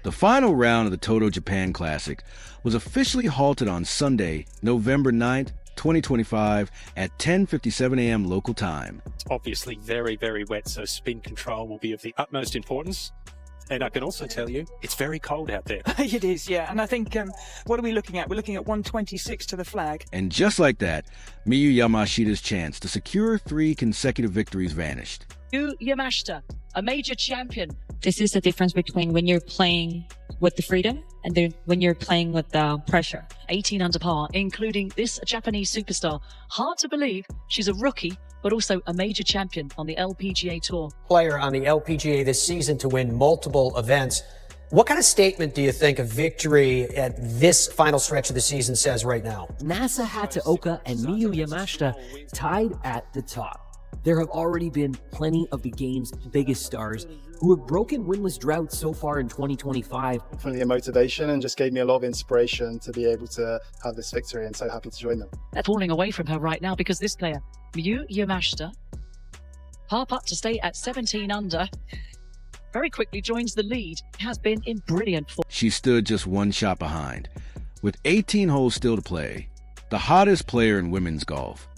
The final round of the Toto Japan Classic was officially halted on Sunday, November 9th, 2025 at 10:57 a.m. local time. It's obviously very, very wet, so spin control will be of the utmost importance. And I can also tell you, it's very cold out there. It is, yeah. And I think, what are we looking at? We're looking at 126 to the flag. And just like that, Miyu Yamashita's chance to secure 3 consecutive victories vanished. Miyu Yamashita, a major champion. This is the difference between when you're playing with the freedom and then when you're playing with the pressure. 18 under par, including this Japanese superstar. Hard to believe she's a rookie, but also a major champion on the LPGA Tour. Player on the LPGA this season to win multiple events. What kind of statement do you think a victory at this final stretch of the season says right now? Nasa Hataoka and Miyu Yamashita tied at the top. There have already been plenty of the game's biggest stars who have broken winless droughts so far in 2025. Definitely a motivation and just gave me a lot of inspiration to be able to have this victory, and so happy to join them. They're falling away from her right now because this player, Miyu Yamashita, par putt to stay at 17 under, very quickly joins the lead. Has been in brilliant form. She stood just 1 shot behind. With 18 holes still to play, the hottest player in women's golf,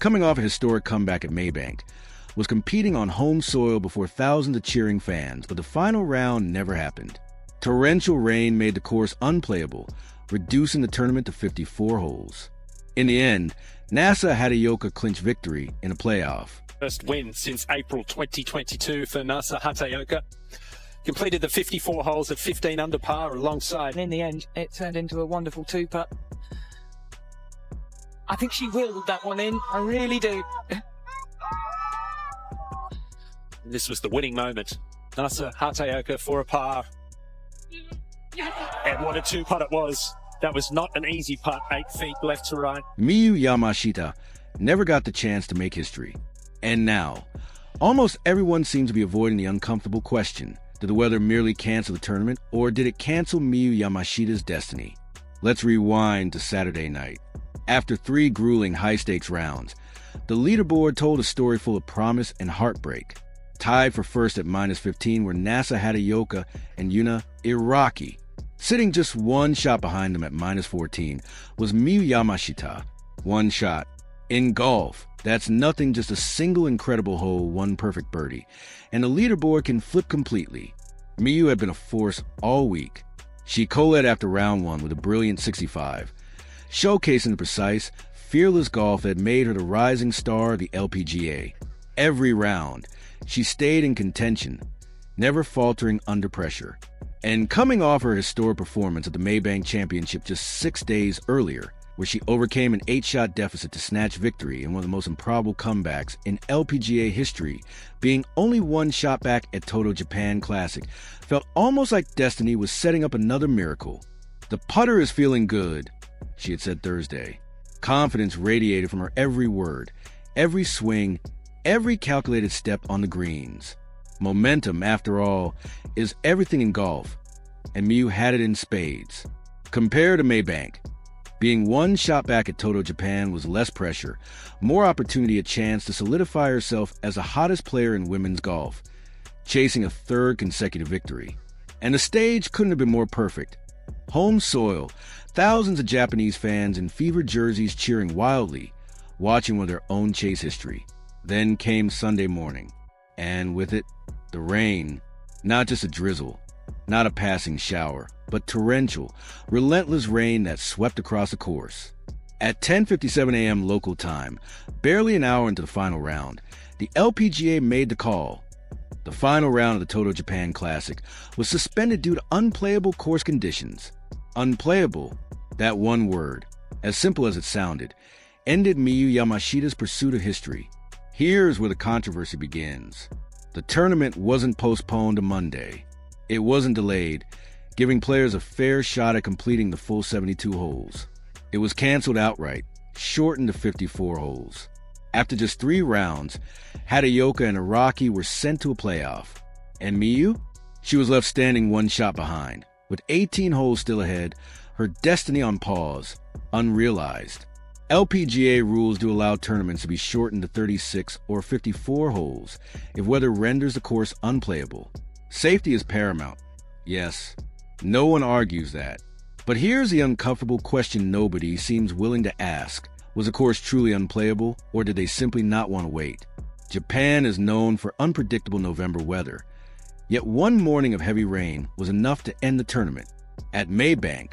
coming off a historic comeback at Maybank, was competing on home soil before thousands of cheering fans, but the final round never happened. Torrential rain made the course unplayable, reducing the tournament to 54 holes. In the end, Nasa Hataoka clinched victory in a playoff. First win since April 2022 for Nasa Hataoka. Completed the 54 holes at 15 under par alongside. And in the end, it turned into a wonderful 2-putt. I think she willed that one in. I really do. This was the winning moment. Nasa Hataoka for a par. And what a 2-putt it was. That was not an easy putt, 8 feet left to right. Miyu Yamashita never got the chance to make history. And now, almost everyone seems to be avoiding the uncomfortable question: did the weather merely cancel the tournament, or did it cancel Miyu Yamashita's destiny? Let's rewind to Saturday night. After 3 grueling high-stakes rounds, the leaderboard told a story full of promise and heartbreak. Tied for first at -15 were Nasa Hataoka and Yuna Iraki. Sitting just 1 shot behind them at -14 was Miyu Yamashita. 1 shot. In golf, that's nothing, just a single incredible hole, 1 perfect birdie, and the leaderboard can flip completely. Miyu had been a force all week. She co-led after round 1 with a brilliant 65, showcasing the precise, fearless golf that made her the rising star of the LPGA. Every round, she stayed in contention, never faltering under pressure. And coming off her historic performance at the Maybank Championship just 6 days earlier, where she overcame an 8-shot deficit to snatch victory in one of the most improbable comebacks in LPGA history, being only 1 shot back at Toto Japan Classic, felt almost like destiny was setting up another miracle. "The putter is feeling good," she had said Thursday. Confidence radiated from her every word, every swing, every calculated step on the greens. Momentum, after all, is everything in golf, and Miyu had it in spades. Compared to Maybank, being 1 shot back at Toto Japan was less pressure, more opportunity, a chance to solidify herself as the hottest player in women's golf, chasing a 3rd consecutive victory. And the stage couldn't have been more perfect. Home soil, thousands of Japanese fans in fevered jerseys cheering wildly, watching with their own chase history. Then came Sunday morning, and with it, the rain. Not just a drizzle, not a passing shower, but torrential, relentless rain that swept across the course. At 10:57 a.m. local time, barely an hour into the final round, the LPGA made the call. The final round of the Toto Japan Classic was suspended due to unplayable course conditions. Unplayable, that one word, as simple as it sounded, ended Miyu Yamashita's pursuit of history. Here's where the controversy begins. The tournament wasn't postponed to Monday. It wasn't delayed, giving players a fair shot at completing the full 72 holes. It was canceled outright, shortened to 54 holes. After just 3 rounds, Hataoka and Iraki were sent to a playoff. And Miyu? She was left standing 1 shot behind. With 18 holes still ahead, her destiny on pause, unrealized. LPGA rules do allow tournaments to be shortened to 36 or 54 holes if weather renders the course unplayable. Safety is paramount, yes, No one argues that. But here's the uncomfortable question nobody seems willing to ask. Was the course truly unplayable, or did they simply not want to wait? Japan is known for unpredictable November weather. Yet one morning of heavy rain was enough to end the tournament. At Maybank,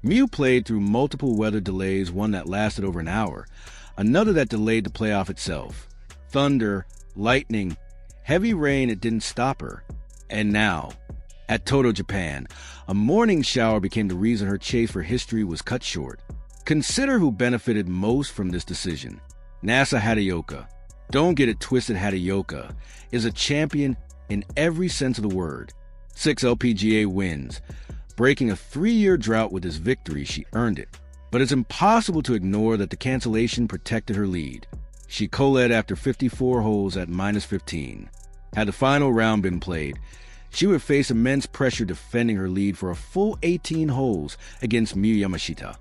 Miyu played through multiple weather delays, one that lasted over an hour, another that delayed the playoff itself. Thunder, lightning, heavy rain, it didn't stop her. And now, at Toto, Japan, a morning shower became the reason her chase for history was cut short. Consider who benefited most from this decision. Nasa Hataoka. Don't get it twisted, Hataoka is a champion in every sense of the word. 6 LPGA wins. Breaking a 3-year drought with this victory, she earned it. But it's impossible to ignore that the cancellation protected her lead. She co-led after 54 holes at -15. Had the final round been played, she would face immense pressure defending her lead for a full 18 holes against Miyu Yamashita,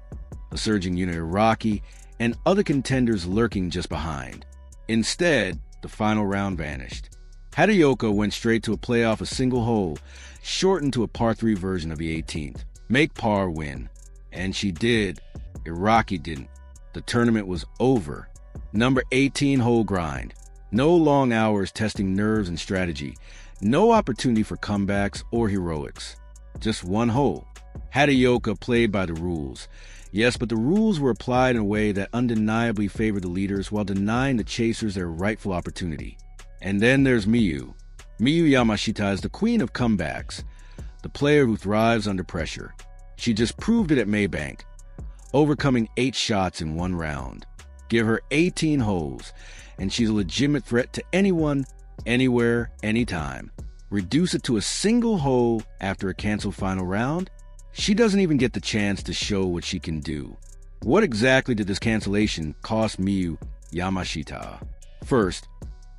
a surging Yuna Iraqi, and other contenders lurking just behind. Instead, the final round vanished. Hataoka went straight to a playoff, a single hole, shortened to a par 3 version of the 18th. Make par, win. And she did. Iraqi didn't. The tournament was over. Number 18 hole grind. No long hours testing nerves and strategy. No opportunity for comebacks or heroics. Just one hole. Hataoka played by the rules. Yes, but the rules were applied in a way that undeniably favored the leaders while denying the chasers their rightful opportunity. And then there's Miyu. Miyu Yamashita is the queen of comebacks, the player who thrives under pressure. She just proved it at Maybank, overcoming 8 shots in one round. Give her 18 holes, and she's a legitimate threat to anyone, anywhere, anytime. Reduce it to a single hole after a canceled final round? She doesn't even get the chance to show what she can do. What exactly did this cancellation cost Miyu Yamashita? First,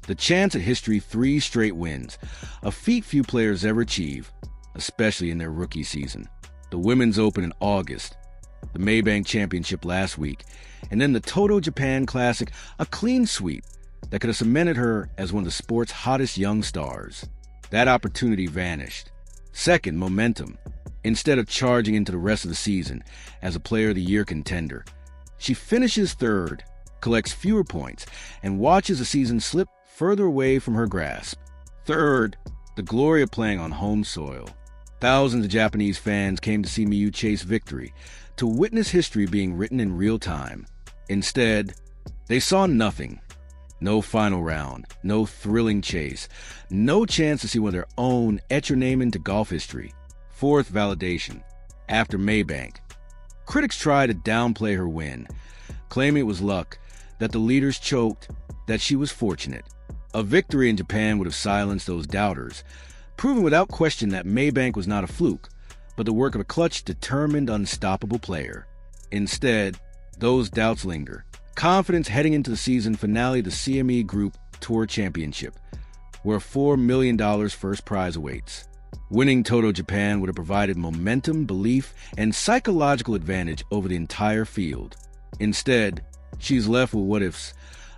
the chance at history 3 straight wins, a feat few players ever achieve, especially in their rookie season. The Women's Open in August, the Maybank Championship last week, and then the Toto Japan Classic, a clean sweep that could have cemented her as one of the sport's hottest young stars. That opportunity vanished. Second, momentum. Instead of charging into the rest of the season as a Player of the Year contender, she finishes third, collects fewer points, and watches the season slip further away from her grasp. Third, the glory of playing on home soil. Thousands of Japanese fans came to see Miyu chase victory, to witness history being written in real time. Instead, they saw nothing. No final round, no thrilling chase, no chance to see one of their own etch your name into golf history. Fourth, validation. After Maybank, critics tried to downplay her win, claiming it was luck, that the leaders choked, that she was fortunate. A victory in Japan would have silenced those doubters, proving without question that Maybank was not a fluke, but the work of a clutch, determined, unstoppable player. Instead, those doubts linger. Confidence heading into the season finale of the CME Group Tour Championship, where a $4 million first prize awaits. Winning Toto Japan would have provided momentum, belief, and psychological advantage over the entire field. Instead, she's left with what-ifs,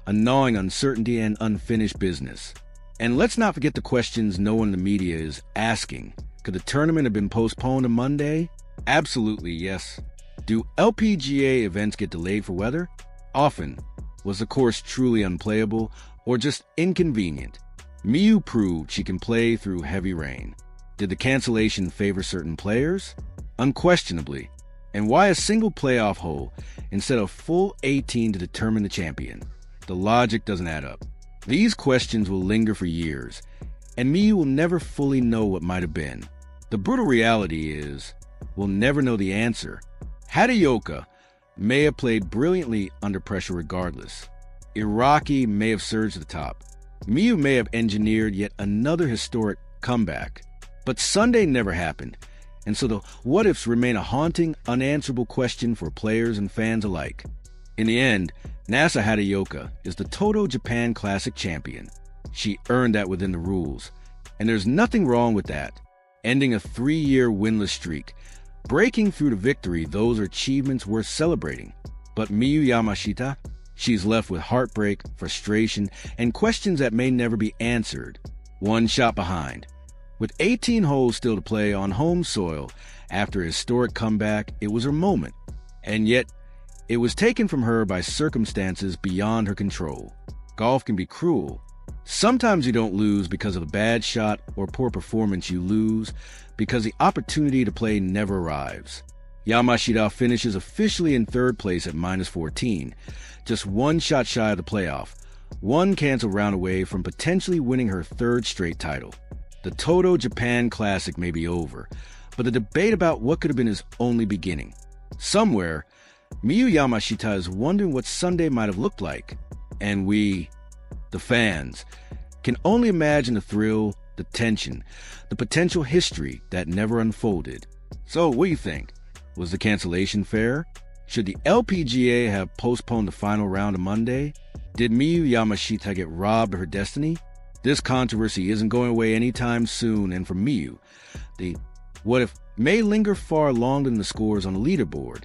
a gnawing uncertainty and unfinished business. And let's not forget the questions no one in the media is asking. Could the tournament have been postponed to Monday? Absolutely, yes. Do LPGA events get delayed for weather? Often. Was the course truly unplayable or just inconvenient? Miyu proved she can play through heavy rain. Did the cancellation favor certain players? Unquestionably. And why a single playoff hole instead of full 18 to determine the champion? The logic doesn't add up. These questions will linger for years, and Miyu will never fully know what might have been. The brutal reality is, we'll never know the answer. Hataoka may have played brilliantly under pressure regardless. Iraqi may have surged to the top. Miyu may have engineered yet another historic comeback. But Sunday never happened, and so the what-ifs remain a haunting, unanswerable question for players and fans alike. In the end, Nasa Hataoka is the Toto Japan Classic champion. She earned that within the rules, and there's nothing wrong with that. Ending a 3-year winless streak, breaking through to victory, those are achievements worth celebrating. But Miyu Yamashita, she's left with heartbreak, frustration, and questions that may never be answered. One shot behind. With 18 holes still to play on home soil After a historic comeback, it was her moment. And yet, it was taken from her by circumstances beyond her control. Golf can be cruel. Sometimes you don't lose because of a bad shot or poor performance. You lose because the opportunity to play never arrives. Yamashita finishes officially in third place at -14, just one shot shy of the playoff, one canceled round away from potentially winning her third straight title. The Toto Japan Classic may be over, but the debate about what could have been is only beginning. Somewhere, Miyu Yamashita is wondering what Sunday might have looked like, and we, the fans, can only imagine the thrill, the tension, the potential history that never unfolded. So, what do you think? Was the cancellation fair? Should the LPGA have postponed the final round to Monday? Did Miyu Yamashita get robbed of her destiny? This controversy isn't going away anytime soon, and for Miyu, the what if may linger far longer than the scores on the leaderboard.